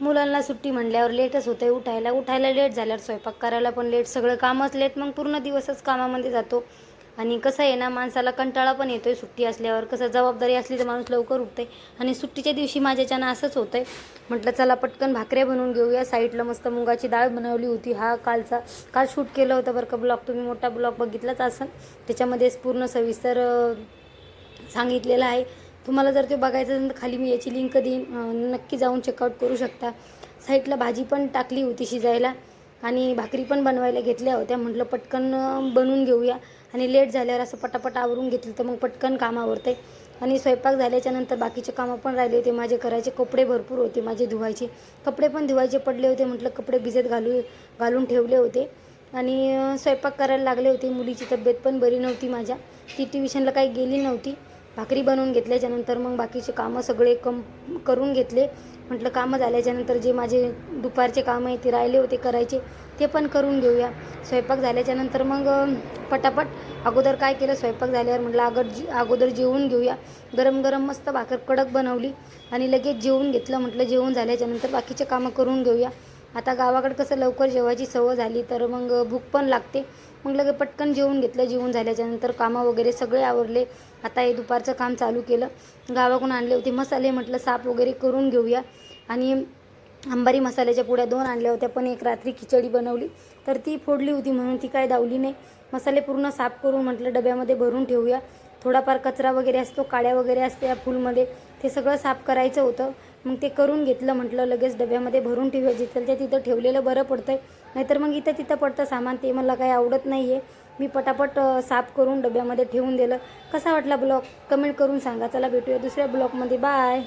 मुलांना सुट्टी म्हणल्यावर लेटच होतं आहे उठायला लेट झाल्यावर स्वयंपाक करायला पण लेट, सगळं कामच लेट, मग पूर्ण दिवसच कामामध्ये जातो. आणि कसं आहे ना, माणसाला कंटाळा पण येतो आहे सुट्टी असल्यावर. कसं जबाबदारी असली तर माणूस लवकर उठते आणि सुट्टीच्या दिवशी माझ्याच्यानं असंच होतं आहे. म्हटलं चला पटकन भाकऱ्या बनवून घेऊया. साईडला मस्त मुगाची डाळ बनवली होती. काल शूट केलं होतं बरं का ब्लॉग, तुम्ही मोठा ब्लॉग बघितलाच असेल. त्याच्यामध्येच पूर्ण सविस्तर सांगितलेलं आहे. तुम्हाला जर ते बघायचं असेल तर खाली मी याची लिंक देईन, नक्की जाऊन चेकआउट करू शकता. साईडला भाजी पण टाकली होती शिजायला आणि भाकरी पण बनवायला घेतल्या होत्या. म्हटलं पटकन बनवून घेऊया आणि लेट झाल्यावर असं पटापट आवरून घेतलं तर मग पटकन काम आवरते. आणि स्वयंपाक झाल्याच्यानंतर बाकीचे कामं पण राहिले होते माझे करायचे. कपडे भरपूर होते माझे धुवायचे, कपडे पण धुवायचे पडले होते. म्हटलं कपडे भिजत घालून ठेवले होते आणि स्वयंपाक करायला लागले होते. मुलीची तब्येत पण बरी नव्हती माझ्या, ती ट्युशनला काही गेली नव्हती. भाकरी बनवून घेतल्याच्यानंतर मग बाकीचे कामं सगळे करून घेतले. म्हटलं कामं झाल्याच्यानंतर जे माझे दुपारचे कामं आहे ते राहिले होते करायचे, ते पण करून घेऊया. स्वयंपाक झाल्याच्यानंतर मग पटापट अगोदर काय केलं, स्वयंपाक झाल्यावर म्हटलं अगोदर जेवून घेऊया. गरम गरम मस्त भाकर कडक बनवली आणि लगेच जेवून घेतलं. म्हटलं जेवून झाल्याच्यानंतर बाकीचे कामं करून घेऊया. आता गावाकडे कसं लवकर जेवायची सवय झाली तर मग भूक पण लागते. मग लगे पटकन जेवून घेतलं. जेवून झाल्याच्यानंतर कामं वगैरे सगळे आवरले. आता हे दुपारचं काम चालू केलं. गावाकडून आणले होते मसाले, म्हटलं साफ वगैरे करून घेऊया. आणि अंबारी मसाल्याच्या पुड्या 2 आणल्या होत्या, पण एक रात्री खिचडी बनवली तर ती फोडली होती म्हणून ती काय दावली नाही. मसाले पूर्ण साफ करून म्हटलं डब्यामध्ये भरून ठेवूया. थोडाफार कचरा वगैरे असतो, काड्या वगैरे असते या फुलमध्ये, ते सगळं साफ करायचं होतं. मग ते करून घेतलं. म्हटलं लगेच डब्यामध्ये भरून ठेवूया, जिथल्या तिथं ठेवलेलं बरं पडतं आहे. नाहीतर मग इथं तिथं पडतं सामान, ते मला काही आवडत नाही आहे. मी पटापट साफ करून डब्यामध्ये ठेवून दिलं. कसा वाटला ब्लॉग कमेंट करून सांगा. चला भेटूया दुसऱ्या ब्लॉगमध्ये. बाय.